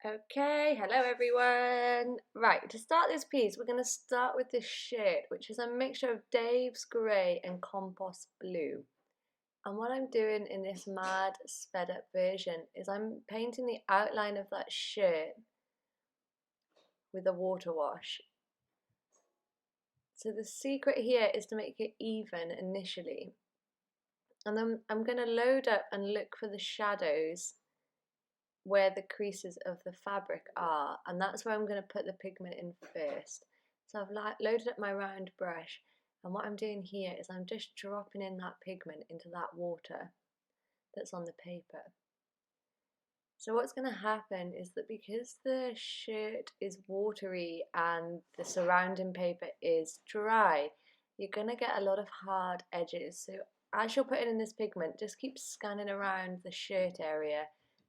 Okay, hello everyone. Right, to start this piece, we're going to start with this shirt, which is a mixture of Dave's grey and compost blue. And what I'm doing in this mad sped up version is I'm painting the outline of that shirt with a water wash. So the secret here is to make it even initially. And then I'm going to load up and look for the shadows where the creases of the fabric are, and that's where I'm going to put the pigment in first. So I've loaded up my round brush, and what I'm doing here is I'm just dropping in that pigment into that water that's on the paper. So what's going to happen is that because the shirt is watery and the surrounding paper is dry, you're going to get a lot of hard edges. So as you're putting in this pigment, just keep scanning around the shirt area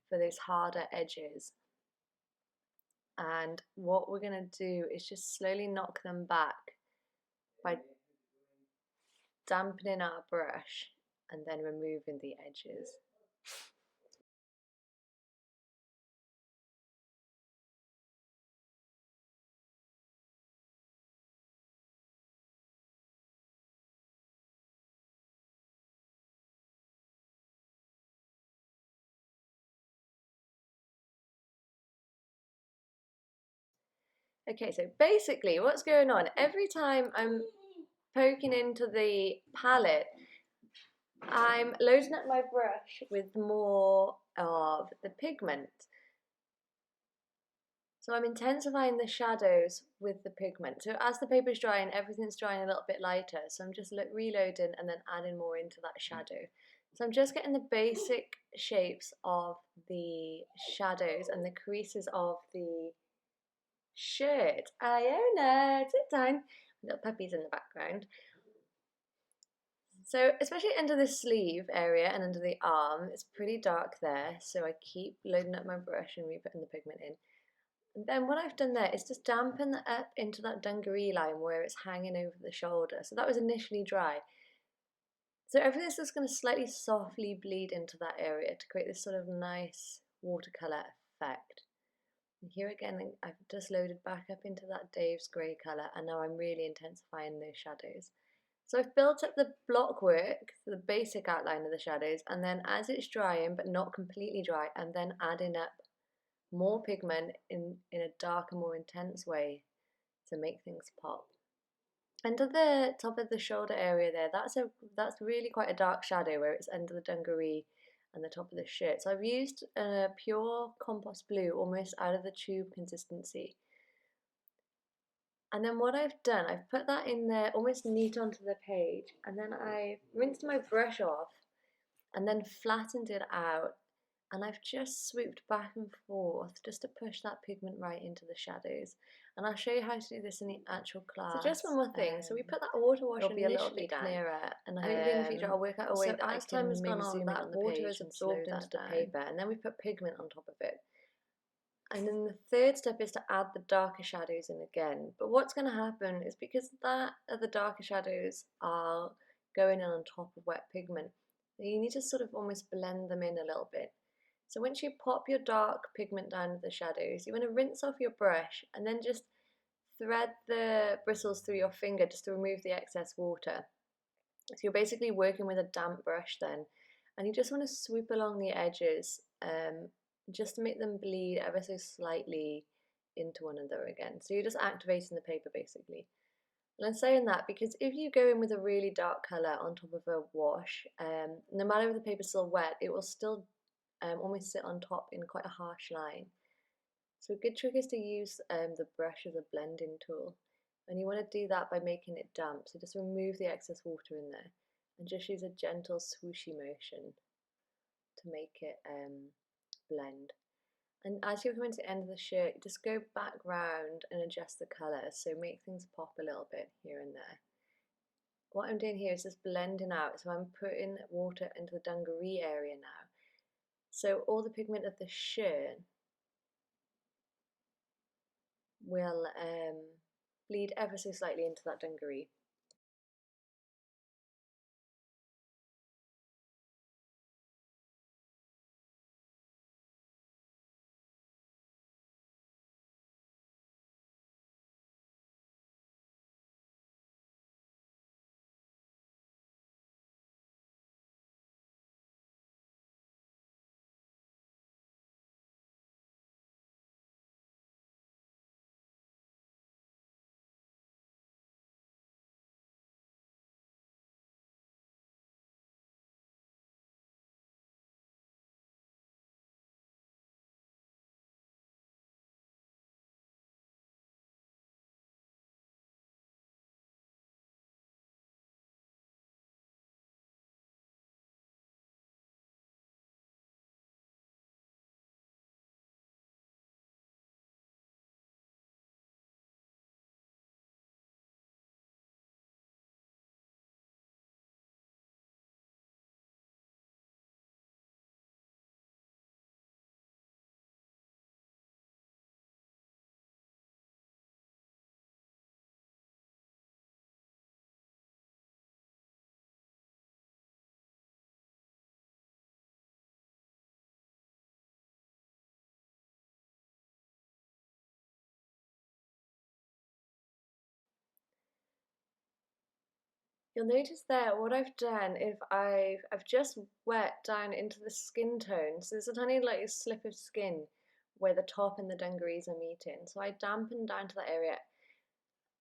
for those harder edges. And what we're going to do is just slowly knock them back by dampening our brush and then removing the edges. Okay, so basically what's going on, every time I'm poking into the palette, I'm loading up my brush with more of the pigment. So I'm intensifying the shadows with the pigment. So as the paper's drying, everything's drying a little bit lighter. So I'm just reloading and then adding more into that shadow. So I'm just getting the basic shapes of the shadows and the creases of the shirt. Iona, sit down. Little puppies in the background. So especially under the sleeve area and under the arm, it's pretty dark there. So I keep loading up my brush and re-putting the pigment in. And then what I've done there is just dampen that up into that dungaree line where it's hanging over the shoulder. So that was initially dry. So everything's just going to slightly softly bleed into that area to create this sort of nice watercolour effect. And here again, I've just loaded back up into that Dave's grey colour, and now I'm really intensifying those shadows. So I've built up the block work, the basic outline of the shadows, and then as it's drying but not completely dry, I'm then adding up more pigment in a darker, more intense way to make things pop. Under the top of the shoulder area there, that's really quite a dark shadow where it's under the dungaree and the top of the shirt. So I've used a pure compost blue, almost out of the tube consistency. And then what I've done, I've put that in there almost neat onto the page, and then I've rinsed my brush off and then flattened it out, and I've just swooped back and forth just to push that pigment right into the shadows. And I'll show you how to do this in the actual class. So just one more thing, so we put that water wash initially be a little bit clearer, and hopefully in the future I'll work out a way that as time has gone on, that water is absorbed into the paper, and then we put pigment on top of it. And then the third step is to add the darker shadows in again. But what's going to happen is because the darker shadows are going in on top of wet pigment, you need to sort of almost blend them in a little bit. So once you pop your dark pigment down with the shadows, you want to rinse off your brush and then just thread the bristles through your finger just to remove the excess water. So you're basically working with a damp brush then, and you just want to swoop along the edges just to make them bleed ever so slightly into one another again. So you're just activating the paper basically. And I'm saying that because if you go in with a really dark colour on top of a wash, no matter if the paper's still wet, it will still almost sit on top in quite a harsh line. So a good trick is to use the brush as a blending tool. And you want to do that by making it damp. So just remove the excess water in there and just use a gentle swooshy motion to make it blend. And as you're coming to the end of the shirt, just go back round and adjust the colour, so make things pop a little bit here and there. What I'm doing here is just blending out, so I'm putting water into the dungaree area now. So all the pigment of the shirt will bleed ever so slightly into that dungaree. You'll notice there what I've done is I've just wet down into the skin tone. So there's a tiny like slip of skin where the top and the dungarees are meeting. So I dampened down to that area,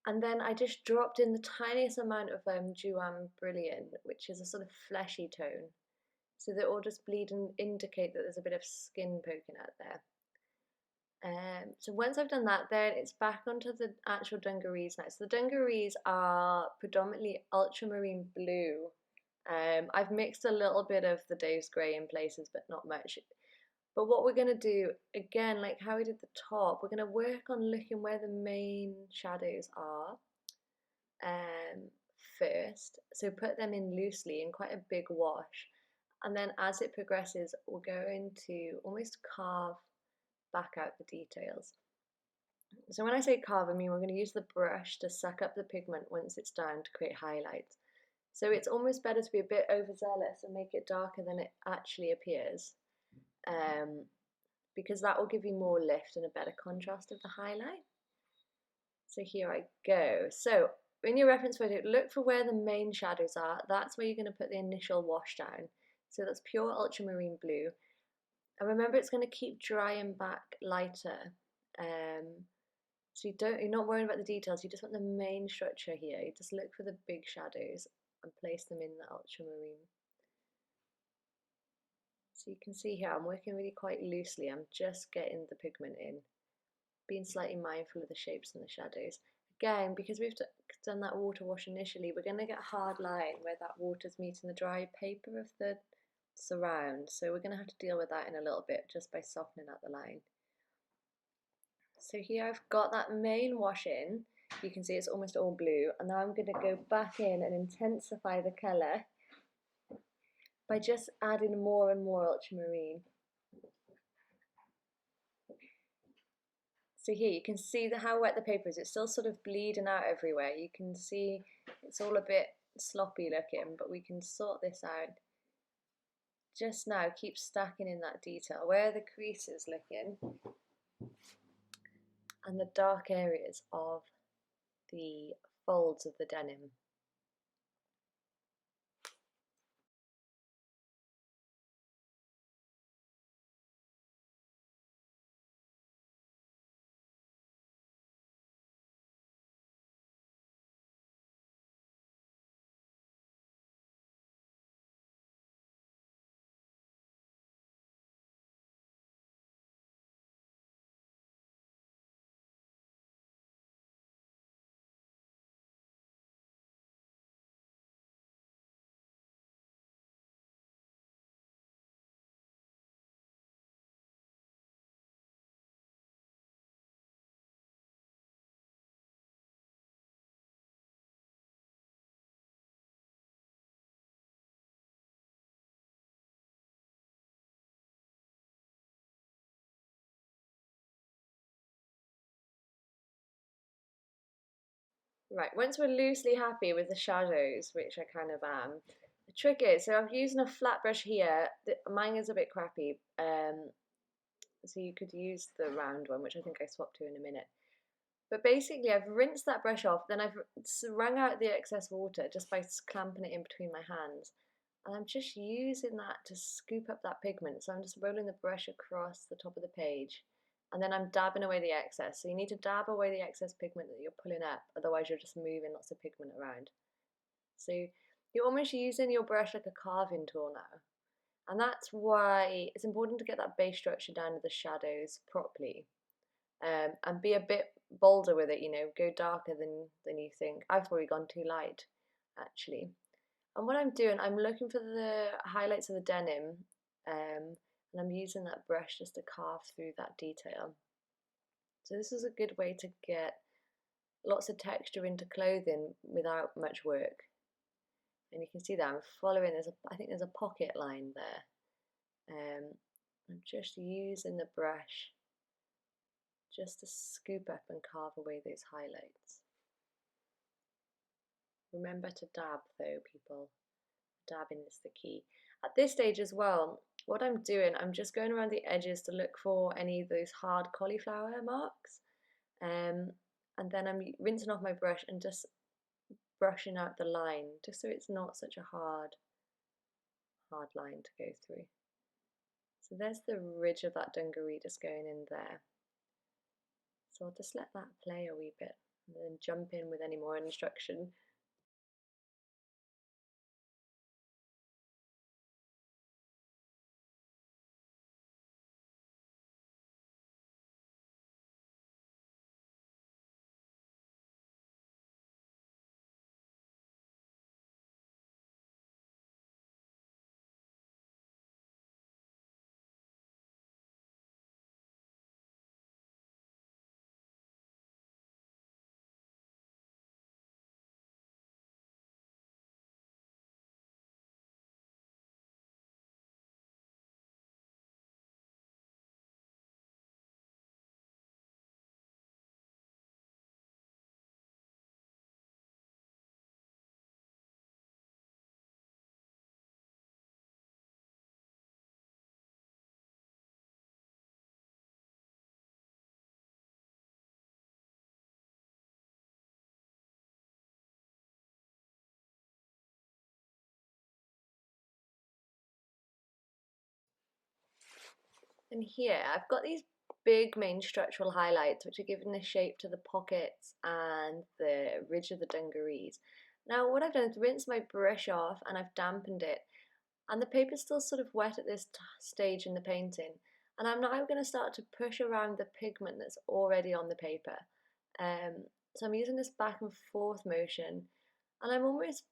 and then I just dropped in the tiniest amount of Juan Brilliant, which is a sort of fleshy tone, so that it will just bleed and indicate that there's a bit of skin poking out there. So once I've done that, then it's back onto the actual dungarees now. So the dungarees are predominantly ultramarine blue. I've mixed a little bit of the Dave's grey in places, but not much. But what we're going to do, again, like how we did the top, we're going to work on looking where the main shadows are first. So put them in loosely in quite a big wash. And then as it progresses, we're going to almost carve back out the details. So when I say carve, I mean we're going to use the brush to suck up the pigment once it's down to create highlights. So it's almost better to be a bit overzealous and make it darker than it actually appears, because that will give you more lift and a better contrast of the highlight. So here I go. So in your reference photo, look for where the main shadows are. That's where you're going to put the initial wash down. So that's pure ultramarine blue. And remember, it's going to keep drying back lighter. So you're not worrying about the details, you just want the main structure here. You just look for the big shadows and place them in the ultramarine. So you can see here, I'm working really quite loosely. I'm just getting the pigment in, being slightly mindful of the shapes and the shadows. Again, because we've done that water wash initially, we're going to get a hard line where that water's meeting the dry paper of the surround. So we're going to have to deal with that in a little bit just by softening out the line. So here I've got that main wash in. You can see it's almost all blue, and now I'm going to go back in and intensify the colour by just adding more and more ultramarine. So here you can see how wet the paper is. It's still sort of bleeding out everywhere. You can see it's all a bit sloppy looking, but we can sort this out. Just now, keep stacking in that detail. Where are the creases looking? And the dark areas of the folds of the denim. Right, once we're loosely happy with the shadows, which I kind of am, the trick is, so I'm using a flat brush here. Mine is a bit crappy, so you could use the round one, which I think I swapped to in a minute. But basically, I've rinsed that brush off, then I've wrung out the excess water just by clamping it in between my hands. And I'm just using that to scoop up that pigment. So I'm just rolling the brush across the top of the page, and then I'm dabbing away the excess. So you need to dab away the excess pigment that you're pulling up, otherwise you're just moving lots of pigment around. So you're almost using your brush like a carving tool now. And that's why it's important to get that base structure down to the shadows properly, and be a bit bolder with it, go darker than you think. I've probably gone too light, actually. And what I'm doing, I'm looking for the highlights of the denim, and I'm using that brush just to carve through that detail. So this is a good way to get lots of texture into clothing without much work. And you can see that I'm following, I think there's a pocket line there. I'm just using the brush just to scoop up and carve away those highlights. Remember to dab though, people. Dabbing is the key. At this stage as well, what I'm doing, I'm just going around the edges to look for any of those hard cauliflower marks. And then I'm rinsing off my brush and just brushing out the line just so it's not such a hard line to go through. So there's the ridge of that dungaree just going in there. So I'll just let that play a wee bit and then jump in with any more instruction. And here I've got these big main structural highlights which are giving the shape to the pockets and the ridge of the dungarees. Now what I've done is rinsed my brush off and I've dampened it, and the paper's still sort of wet at this stage in the painting, and I'm now going to start to push around the pigment that's already on the paper. So I'm using this back and forth motion, and I'm almost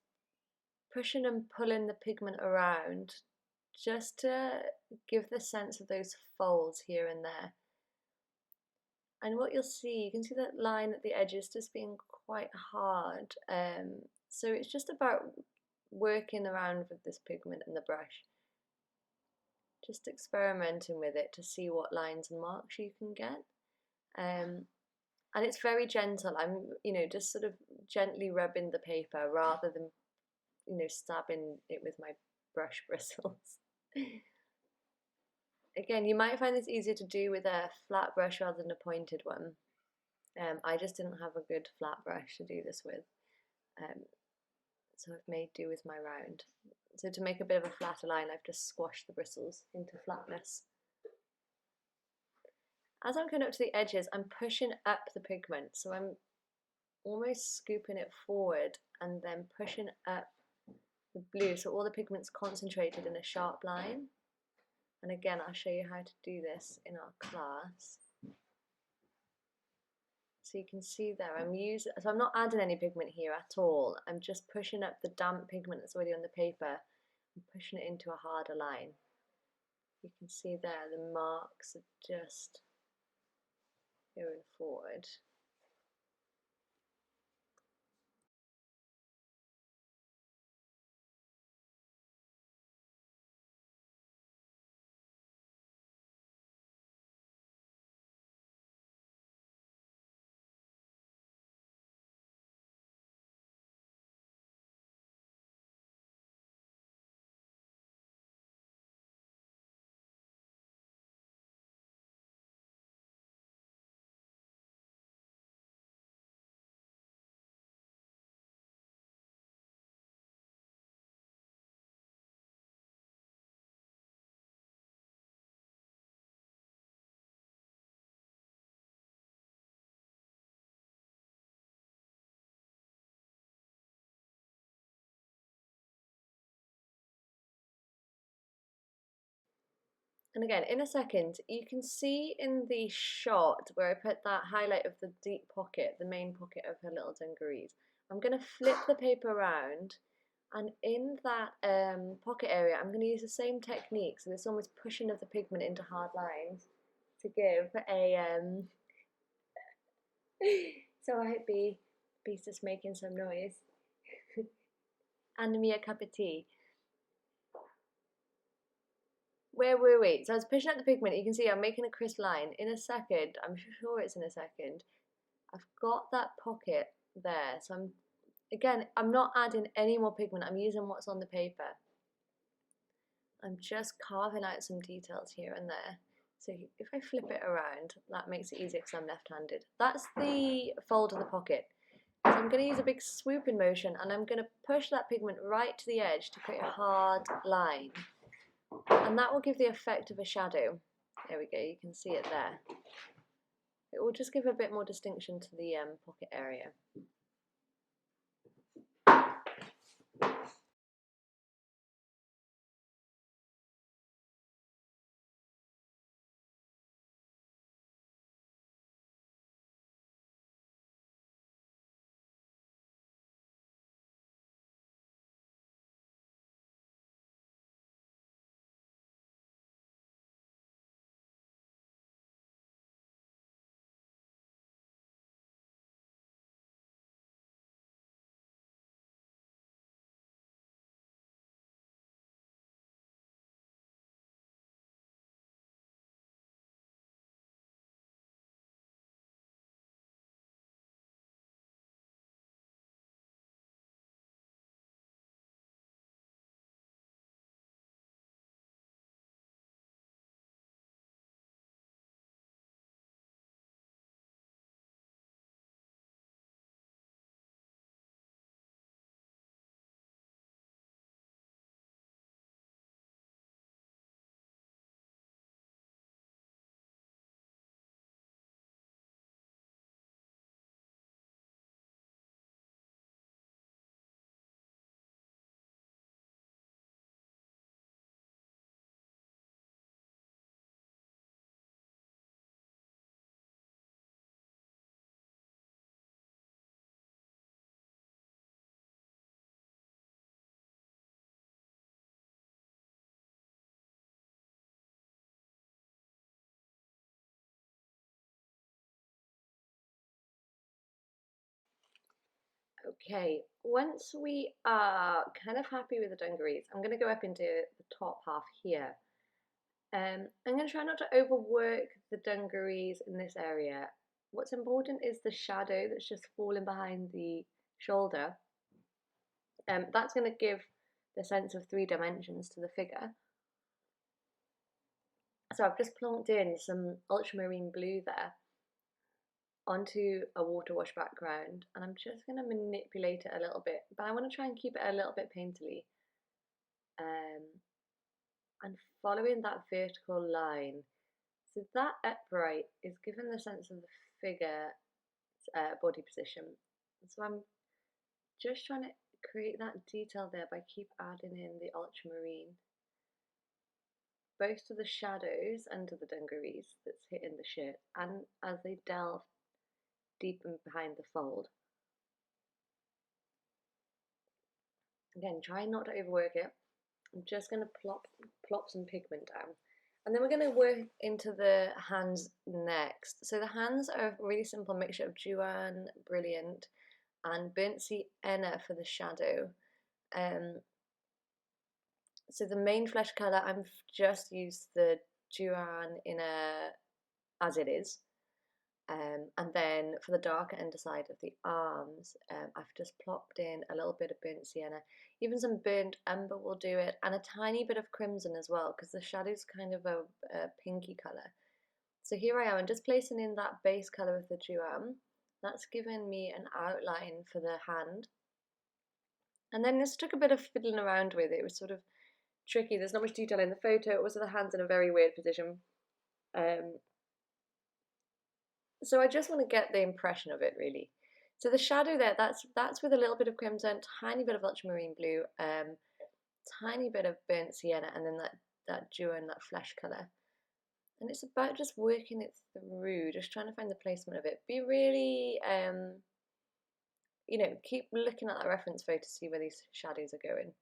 pushing and pulling the pigment around just to give the sense of those folds here and there. And what you'll see, you can see that line at the edges just being quite hard. So it's just about working around with this pigment and the brush, just experimenting with it to see what lines and marks you can get. And it's very gentle. I'm, just sort of gently rubbing the paper rather than, stabbing it with my brush bristles. Again, you might find this easier to do with a flat brush rather than a pointed one. I just didn't have a good flat brush to do this with, so I've made do with my round. So to make a bit of a flatter line, I've just squashed the bristles into flatness. As I'm going up to the edges, I'm pushing up the pigment, so I'm almost scooping it forward and then pushing up the blue, so all the pigment's concentrated in a sharp line. And again, I'll show you how to do this in our class. So you can see there, so I'm not adding any pigment here at all. I'm just pushing up the damp pigment that's already on the paper and pushing it into a harder line. You can see there, the marks are just going forward. And again, in a second, you can see in the shot where I put that highlight of the deep pocket, the main pocket of her little dungarees, I'm going to flip the paper around, and in that pocket area, I'm going to use the same technique, so this almost pushing of the pigment into hard lines to give a, so I hope B's just making some noise, and me a cup of tea. Where were we? So I was pushing out the pigment. You can see I'm making a crisp line. In a second, I'm sure it's in a second, I've got that pocket there. So I'm not adding any more pigment. I'm using what's on the paper. I'm just carving out some details here and there. So if I flip it around, that makes it easier because I'm left-handed. That's the fold of the pocket. So I'm going to use a big swooping motion, and I'm going to push that pigment right to the edge to create a hard line. And that will give the effect of a shadow. There we go, you can see it there. It will just give a bit more distinction to the pocket area. Okay, once we are kind of happy with the dungarees, I'm going to go up into the top half here. I'm going to try not to overwork the dungarees in this area. What's important is the shadow that's just falling behind the shoulder. That's going to give the sense of 3 dimensions to the figure. So I've just plonked in some ultramarine blue there onto a water wash background, and I'm just going to manipulate it a little bit, but I want to try and keep it a little bit painterly. And following that vertical line, so that upright is given the sense of the figure body position. So I'm just trying to create that detail there by keep adding in the ultramarine, both to the shadows under the dungarees that's hitting the shirt, and as they delve deep in behind the fold. Again, try not to overwork it. I'm just going to plop some pigment down. And then we're going to work into the hands next. So the hands are a really simple mixture of Juan Brilliant and Burnt Sienna for the shadow. So the main flesh colour, I've just used the Juan in as it is. And then for the darker underside of the arms, I've just plopped in a little bit of burnt sienna. Even some burnt umber will do it, and a tiny bit of crimson as well, because the shadow's kind of a pinky colour. So here I am, and just placing in that base colour of the Juan. That's given me an outline for the hand. And then this took a bit of fiddling around with. It was sort of tricky. There's not much detail in the photo. Also, the hand's in a very weird position. So I just want to get the impression of it, really. So the shadow there, that's with a little bit of crimson, tiny bit of ultramarine blue, tiny bit of burnt sienna, and then that Juan, that flesh colour. And it's about just working it through, just trying to find the placement of it. Be really, keep looking at that reference photo to see where these shadows are going.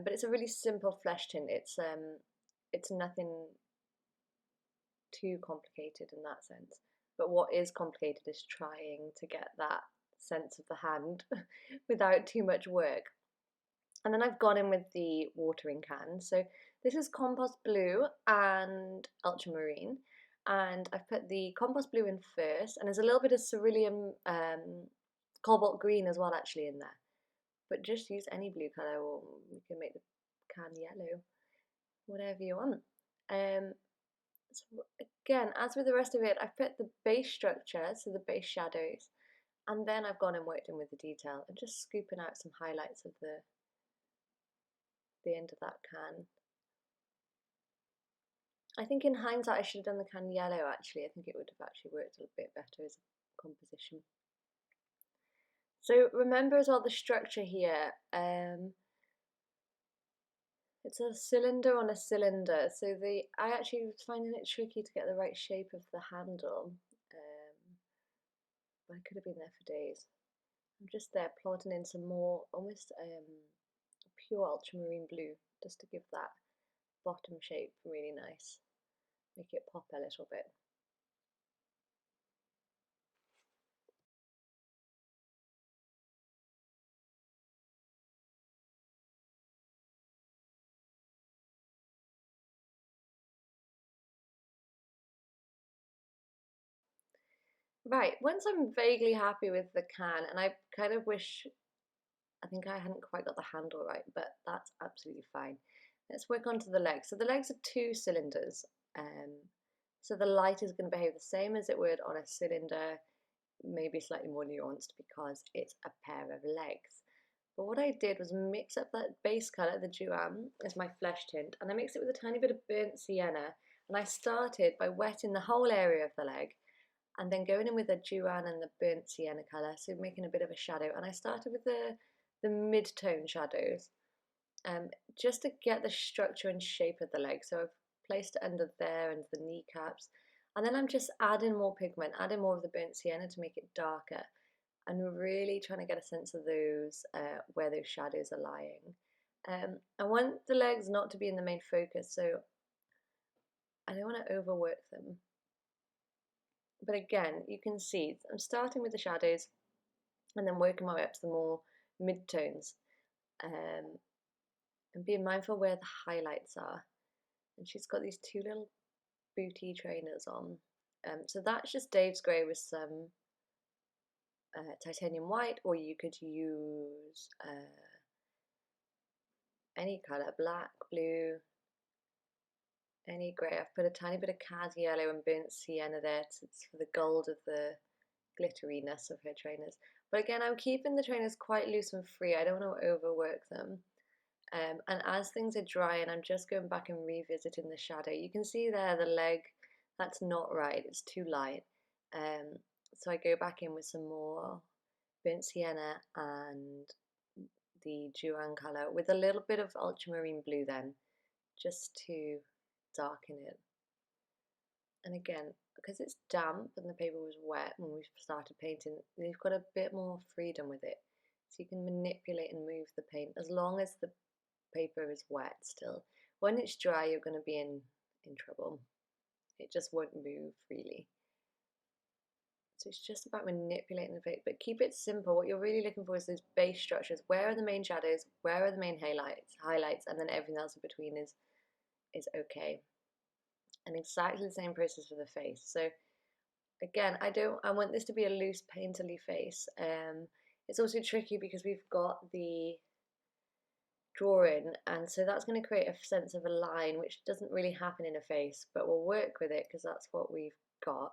But it's a really simple flesh tint. It's nothing too complicated in that sense. But what is complicated is trying to get that sense of the hand without too much work. And then I've gone in with the watering can. So this is compost blue and ultramarine. And I've put the compost blue in first, and there's a little bit of cerulean cobalt green as well actually in there. But just use any blue colour, or you can make the can yellow, whatever you want. So again, as with the rest of it, I've put the base structure, so the base shadows, And then I've gone and worked in with the detail and just scooping out some highlights of the end of that can. I think in hindsight I should have done the can yellow actually. I think it would have actually worked a bit better as a composition. So remember as well the structure here. It's a cylinder on a cylinder, so I actually was finding it tricky to get the right shape of the handle. I could have been there for days. I'm just there plotting in some more almost pure ultramarine blue just to give that bottom shape really nice, make it pop a little bit. Right, once I'm vaguely happy with the can, and I kind of wish, I think I hadn't quite got the handle right, but that's absolutely fine. Let's work onto the legs. So the legs are two cylinders. So the light is going to behave the same as it would on a cylinder, maybe slightly more nuanced because it's a pair of legs. But what I did was mix up that base colour, the Juan, as my flesh tint, and I mixed it with a tiny bit of burnt sienna. And I started by wetting the whole area of the leg and then going in with the Juan and the burnt sienna colour, so making a bit of a shadow. And I started with the mid-tone shadows, just to get the structure and shape of the leg. So I've placed it under there and the kneecaps. And then I'm just adding more pigment, adding more of the burnt sienna to make it darker, and really trying to get a sense of those, where those shadows are lying. I want the legs not to be in the main focus, so I don't want to overwork them. But again, you can see I'm starting with the shadows and then working my way up to the more mid-tones, and being mindful where the highlights are. And she's got these two little booty trainers on. So that's just Dave's grey with some titanium white, or you could use any colour, black, blue, any grey. I've put a tiny bit of cad yellow and burnt sienna there for the gold of the glitteriness of her trainers. But again, I'm keeping the trainers quite loose and free. I don't want to overwork them. And as things are drying, I'm just going back and revisiting the shadow. You can see there the leg, that's not right, it's too light. So I go back in with some more burnt sienna and the Juan colour with a little bit of ultramarine blue then, just to darken it. And again, because it's damp and the paper was wet when we started painting, you've got a bit more freedom with it. So you can manipulate and move the paint as long as the paper is wet still. When it's dry, you're going to be in trouble. It just won't move freely. So it's just about manipulating the paper, but keep it simple. What you're really looking for is those base structures. Where are the main shadows? Where are the main highlights, and then everything else in between is okay. And exactly the same process for the face. So again, I want this to be a loose painterly face. It's also tricky because we've got the drawing, and so that's going to create a sense of a line which doesn't really happen in a face, but we'll work with it because that's what we've got.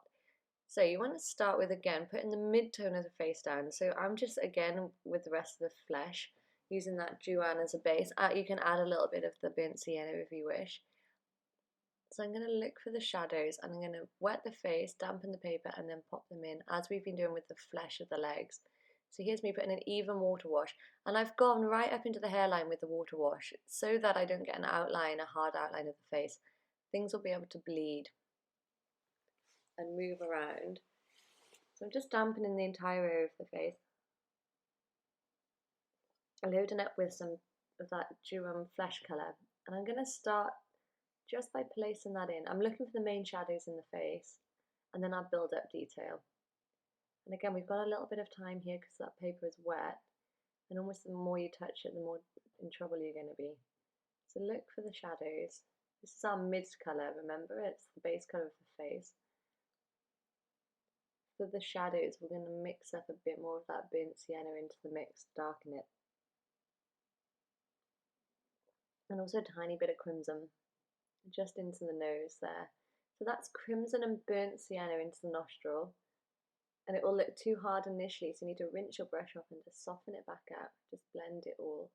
So you want to start with, again, putting the mid-tone of the face down. So I'm just, again, with the rest of the flesh, using that Juan as a base. You can add a little bit of the burnt sienna if you wish. So I'm going to look for the shadows, and I'm going to wet the face, dampen the paper, and then pop them in, as we've been doing with the flesh of the legs. So here's me putting an even water wash, and I've gone right up into the hairline with the water wash so that I don't get an outline, a hard outline of the face. Things will be able to bleed and move around. So I'm just dampening the entire area of the face. I'm loading up with some of that Juan flesh colour, and I'm going to start just by placing that in. I'm looking for the main shadows in the face, and then I'll build up detail. And again, we've got a little bit of time here because that paper is wet, and almost the more you touch it, the more in trouble you're going to be. So look for the shadows. This is our mid colour, remember? It's the base colour of the face. For the shadows, we're going to mix up a bit more of that burnt sienna into the mix, darken it. And also a tiny bit of crimson, just into the nose there. So that's crimson and burnt sienna into the nostril. and it will look too hard initially, so you need to rinse your brush off and just soften it back out. Just blend it all.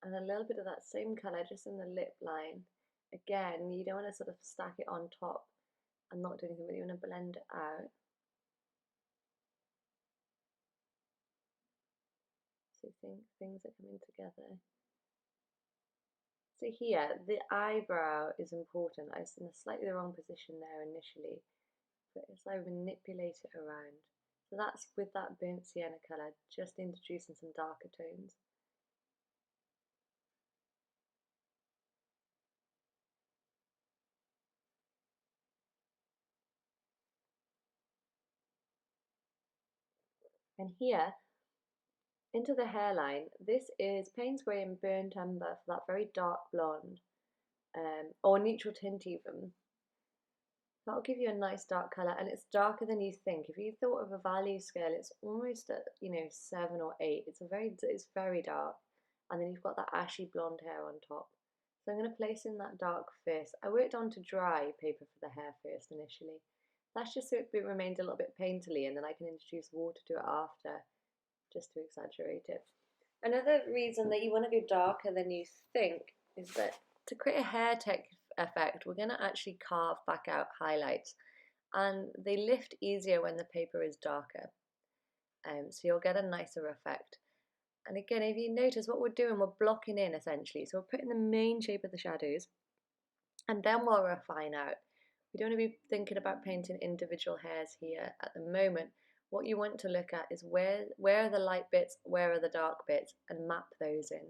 And a little bit of that same colour just in the lip line. Again, you don't want to sort of stack it on top and not do anything, but you want to blend it out. So you think things are coming together. So here, the eyebrow is important. I was in a slightly the wrong position there initially, but as I manipulate it around. So that's with that burnt sienna colour, just introducing some darker tones. And here, into the hairline, this is Payne's Grey and Burnt Umber for that very dark blonde, or neutral tint even. That'll give you a nice dark colour, and it's darker than you think. If you thought of a value scale, it's almost at 7 or 8. It's very dark, and then you've got that ashy blonde hair on top. So I'm going to place in that dark first. I worked on to dry paper for the hair first initially. That's just so it remains a little bit painterly, and then I can introduce water to it after, just to exaggerate it. Another reason that you want to go darker than you think is that to create a hair tech effect, we're going to actually carve back out highlights, and they lift easier when the paper is darker, so you'll get a nicer effect. And again, if you notice what we're doing, we're blocking in essentially, so we're putting the main shape of the shadows, and then we'll refine out. We don't want to be thinking about painting individual hairs here at the moment. What you want to look at is where are the light bits, where are the dark bits, and map those in,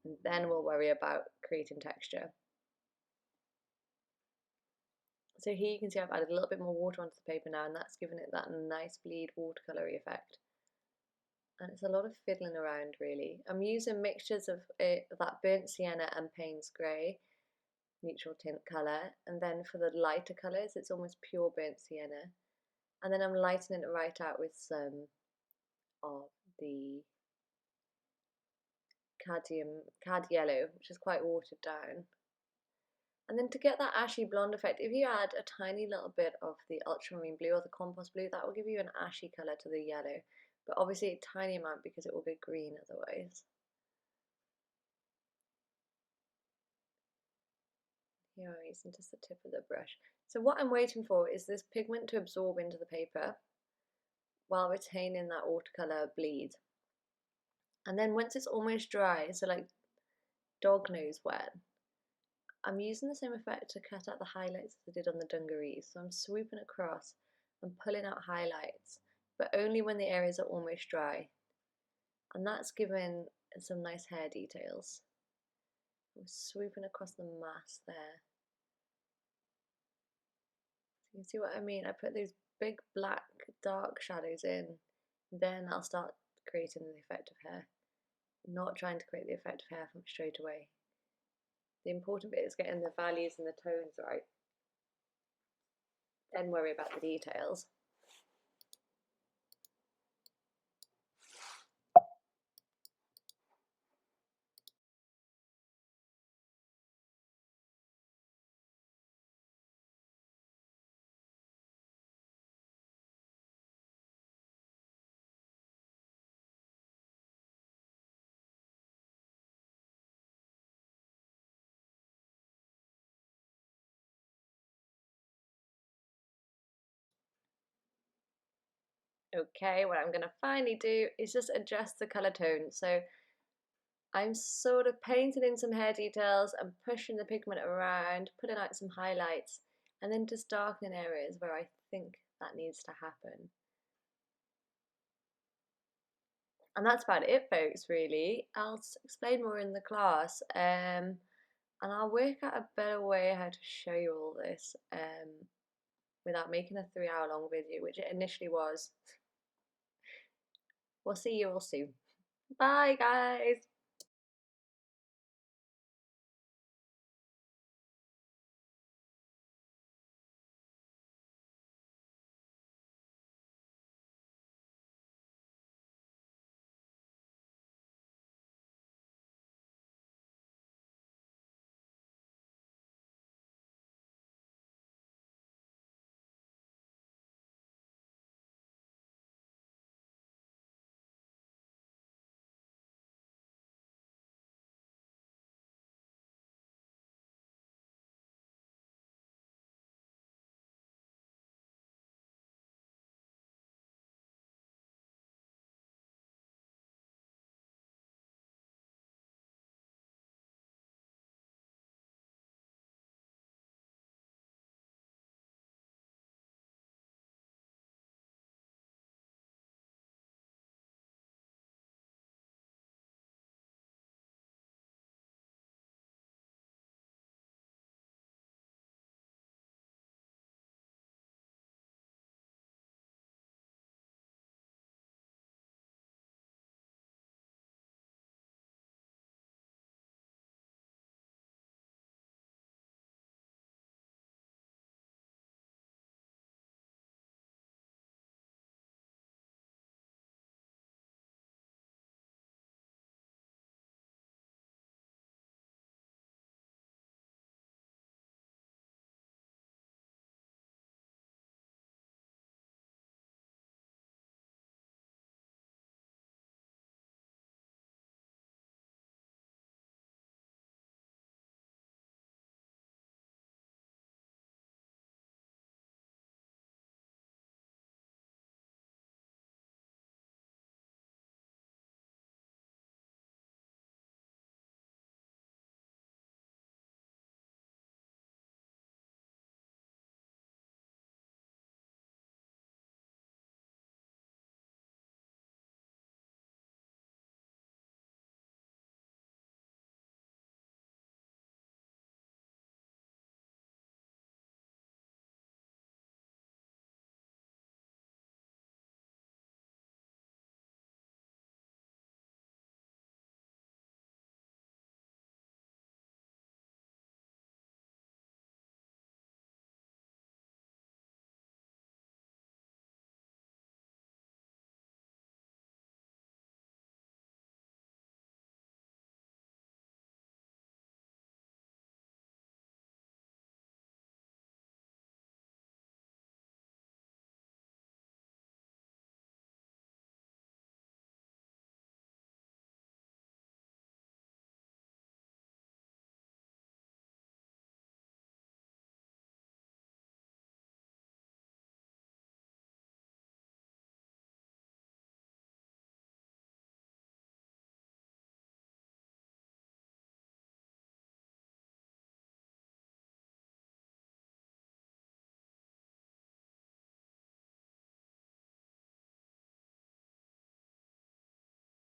and then we'll worry about creating texture. So here you can see I've added a little bit more water onto the paper now, and that's given it that nice bleed watercolour effect. And it's a lot of fiddling around really. I'm using mixtures of that burnt sienna and Payne's Grey, neutral tint colour, and then for the lighter colours it's almost pure burnt sienna. And then I'm lightening it right out with some of the cad yellow, which is quite watered down. And then to get that ashy blonde effect, if you add a tiny little bit of the ultramarine blue or the compost blue, that will give you an ashy colour to the yellow. But obviously a tiny amount because it will be green otherwise. Here I'm using just the tip of the brush. So what I'm waiting for is this pigment to absorb into the paper while retaining that watercolour bleed. And then once it's almost dry, so like dog nose wet, I'm using the same effect to cut out the highlights as I did on the Dungarees. So I'm swooping across and pulling out highlights, but only when the areas are almost dry. And that's giving some nice hair details. I'm swooping across the mass there. So you can see what I mean? I put these big black dark shadows in, then I'll start creating the effect of hair. Not trying to create the effect of hair from straight away. The important bit is getting the values and the tones right. Then worry about the details. Okay, what I'm going to finally do is just adjust the colour tone. So I'm sort of painting in some hair details and pushing the pigment around, putting out some highlights, and then just darkening areas where I think that needs to happen. And that's about it, folks, really. I'll explain more in the class, and I'll work out a better way how to show you all this without making a 3-hour long video, which it initially was. We'll see you all soon. Bye, guys!